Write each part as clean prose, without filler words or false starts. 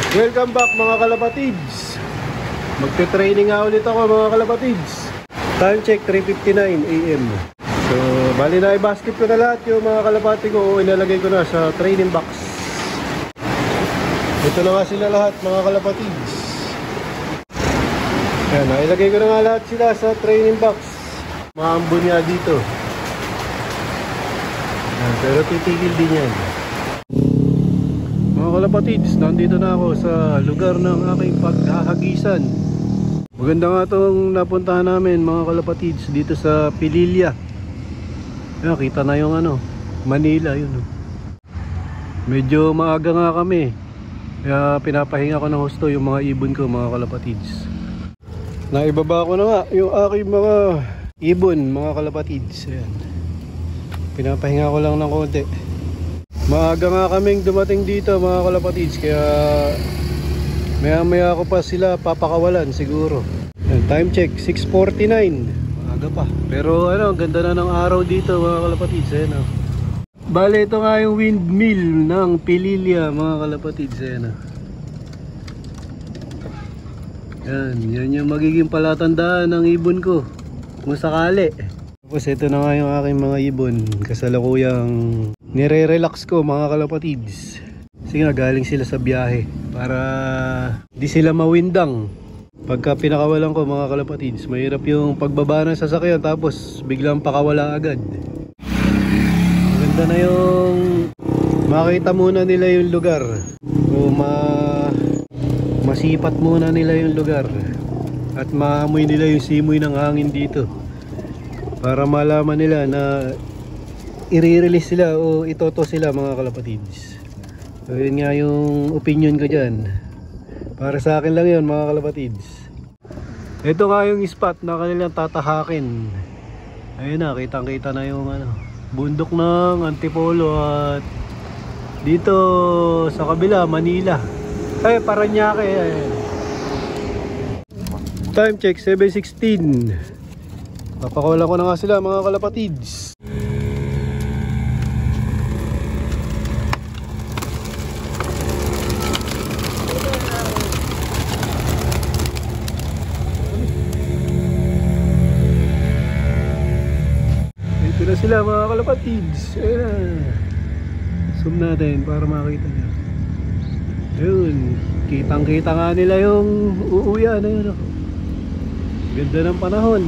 Welcome back mga kalapatids. Magte-training nga ulit ako mga kalapatids. Time check 3:59 AM. So bali na i-basket ko na lahat yung mga kalapati ko. Inalagay ko na sa training box. Ito na nga sila lahat mga kalapatids. Ayan, nailagay ko na nga lahat sila sa training box. Maambon nga dito. Ayan, pero titigil din yan. Mga kalapatids, nandito na ako sa lugar ng aking paghahagisan. Maganda nga itong napuntahan namin mga kalapatids dito sa Pililla. Ayan, kita na yung Manila yun. Medyo maaga nga kami, kaya pinapahinga ko ng husto yung mga ibon ko mga kalapatids. Naibaba ko na nga yung aking mga ibon mga kalapatids. Ayan. Pinapahinga ko lang ng konti. Maaga nga kaming dumating dito mga kalapatids, kaya maya ko pa sila papakawalan siguro. Ayan, time check 6:49. Maaga pa. Pero ganda na ng araw dito mga kalapatids. Ayan, bale ito nga yung windmill ng Pililla mga kalapatids. Ayan, yan yung magiging palatandaan ng ibon ko kung sakali. Tapos ito na nga yung aking mga ibon, kasalukuyang nire-relax ko mga kalapatids. Kasi nga galing sila sa biyahe para di sila mawindang. Pagka pinakawalan ko mga kalapatids, mahirap yung pagbaba ng sasakyan tapos biglang pakawala agad. Maganda na yung makita muna nila yung lugar o masipat muna nila yung lugar at maamoy nila yung simoy ng hangin dito para malaman nila na i-release sila o itoto sila mga kalapatids. So yun nga yung opinion ko dyan. Para sa akin lang yun mga kalapatids. Ito nga yung spot na kanilang tatahakin. Ayun na, kitang kita na yung bundok ng Antipolo at dito sa kabila Manila. Ay, Paranaque. Ayan. Time check 7:16. Papakawalan ko na nga sila mga kalapatids. Ito na sila mga kalapatids. Ayan. Zoom natin para makita nyo. Ayun, kitang kita nga nila yung uuyan. Ayun, ganda ng panahon.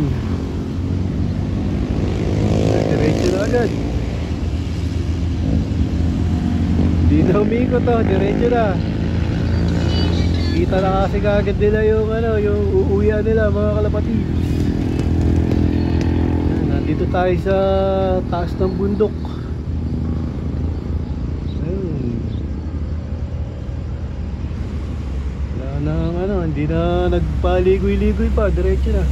Diretso na agad. Di na umikot diretso na. Kita na kasi kagad nila yung yung uuyan nila mga kalapatids. Nandito tayo sa taas ng bundok. Hindi na nagpaligoy-ligoy pa, diretso na.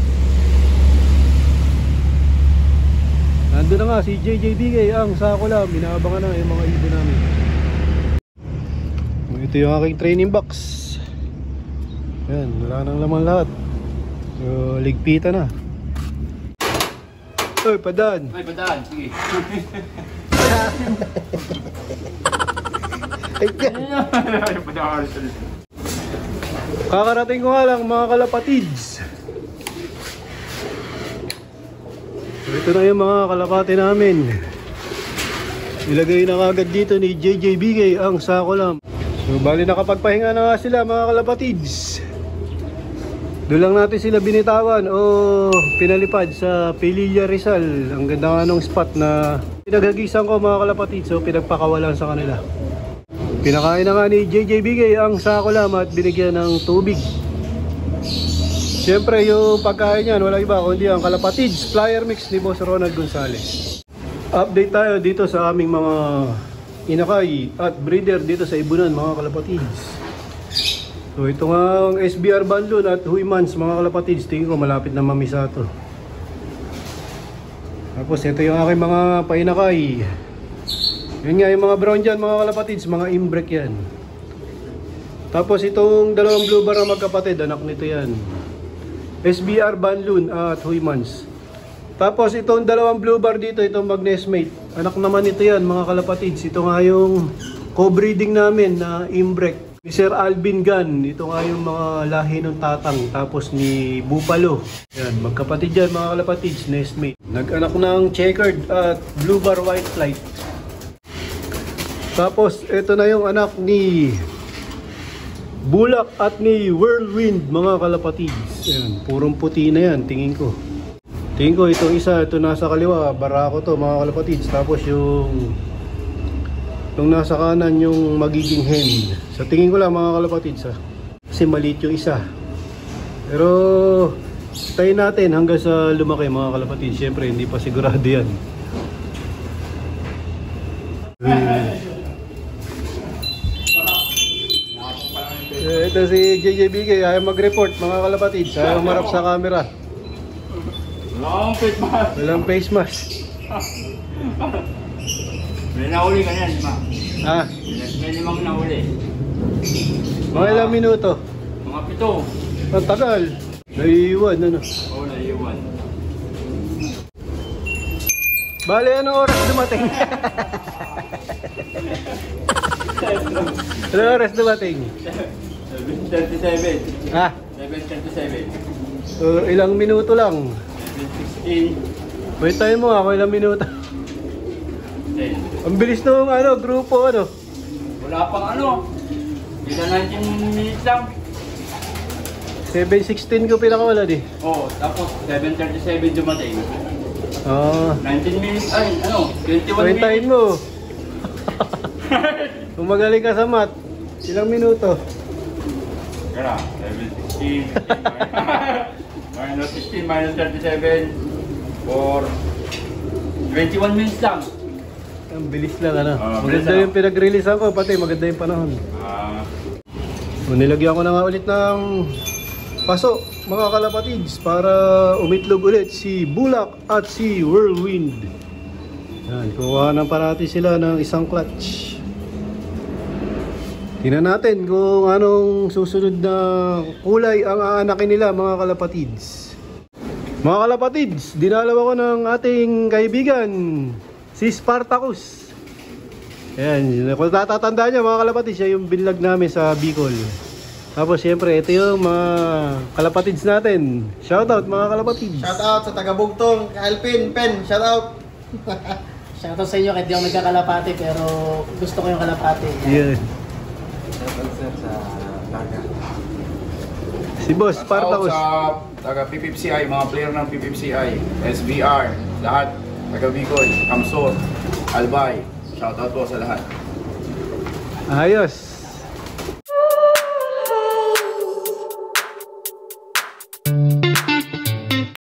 Nandun na nga si JJBK ang sako lang, binaabangan na yung mga ibon namin. Ito yung aking training box. Yan, wala nang laman lahat. So, ligpita na. Oy, padaan. Ay, padaan, sige. Ay, padaan. Kakarating ko nga lang mga kalapatids. So, ito na yung mga kalapati namin. Ilagay na kagad dito ni JJBK ang sako lang. So bali nakapagpahinga na nga sila mga kalapatids. Doon lang natin sila binitawan o pinalipad sa Pililla Rizal. Ang ganda nga nung spot na pinaghagisan ko mga kalapatids. So pinagpakawalan sa kanila. Pinakain na nga ni JJBK ang sako lam at binigyan ng tubig. Siyempre yung pagkain yan wala iba kundi ang kalapatids flyer mix ni Boss Ronald Gonzales. Update tayo dito sa aming mga inakay at breeder dito sa Ibunan mga kalapatids. So ito nga ang SBR Banlon at Huymans mga kalapatids. Tingin ko malapit na mamisa to. Tapos ito yung aking mga painakay. Yun nga yung mga brown dyan mga kalapatids, mga imbrek yan. Tapos itong dalawang blue bar na magkapatid, anak nito yan. SBR Banlon at Huymans. Tapos itong dalawang blue bar dito, itong Magnesmate. Anak naman ito yan mga kalapatids. Ito nga yung co-breeding namin na imbrek. Ni Sir Alvin Gan, ito nga yung mga lahi ng tatang, tapos ni Bupalo. Yan, magkapatid yan mga kalapatids, nestmate. Nag-anak ng checkered at blue bar white flight. Tapos ito na yung anak ni Bulak at ni Whirlwind mga kalapatids. Yan, purong puti na yan, tingin ko. Tingin ko itong isa, ito nasa kaliwa, barako to mga kalapatids. Tapos yung nasa kanan yung magiging hen. Sa tingin ko lang mga kalapatids ha. Kasi maliit yung isa. Pero tayo natin hanggang sa lumaki mga kalapatids. Siyempre hindi pa sigurado yan. Ito si JJBK ayaw mag-report mga kalapatids. Ayaw marap sa camera. Walang face mask. Walang face mask. May nahuli ka yan, ma. Ah, May 5 nahuli. mga ilang minuto. Mga 7. Ang tagal. Naiiwan ano. Oo, naiiwan. Bale, anong oras dumating? Anong oras dumating? 7:37. Ah, 7:37. so, ilang minuto lang. 7:16. Wait tayo mo ako ilang minuto. 10. Ang bilis nung ano, grupo ano. Wala pang ano. Hindi na 19 minutes lang. 7:16 ko pinakawalan eh. Oo, tapos 7:37 dumating. Ah, 19 minutes, ay, ano, 21 wait tayo minutes. mo. Kung magaling ka sa math, ilang minuto? Kaya, 7:16. Minus 16, minus 37. For 21 minutes lang. Ang bilis lang ano. Bilis Maganda lang. yung pinag-release ko, pati maganda yung panahon. Nilagyan ko na nga ulit ng paso mga kalapatids para umitlog ulit si Bulak at si Whirlwind. Yan, kuha ng parati sila ng isang clutch. Tingnan natin kung anong susunod na kulay ang aanakin nila mga kalapatids. Mga kalapatids, dinalaw ko ng ating kaibigan si Spartacus. Ayan, kung tatatandaan niya mga kalapatids, siya yung binlag namin sa Bicol. Tapos syempre, ito yung mga kalapatids natin. Shoutout mga kalapatids. Shoutout sa taga-Bugtong, Alpin, Pen, shoutout. Shoutout sa inyo kahit di ako nagkakalapati pero gusto ko yung kalapati. Yeah. Shoutout sir sa taga. Si Boss Spartacus. Sa taga PPFCI, mga player ng PPFCI, SBR, lahat, taga Bicol, Kamsor, Albay, shoutout po sa lahat. Ayos.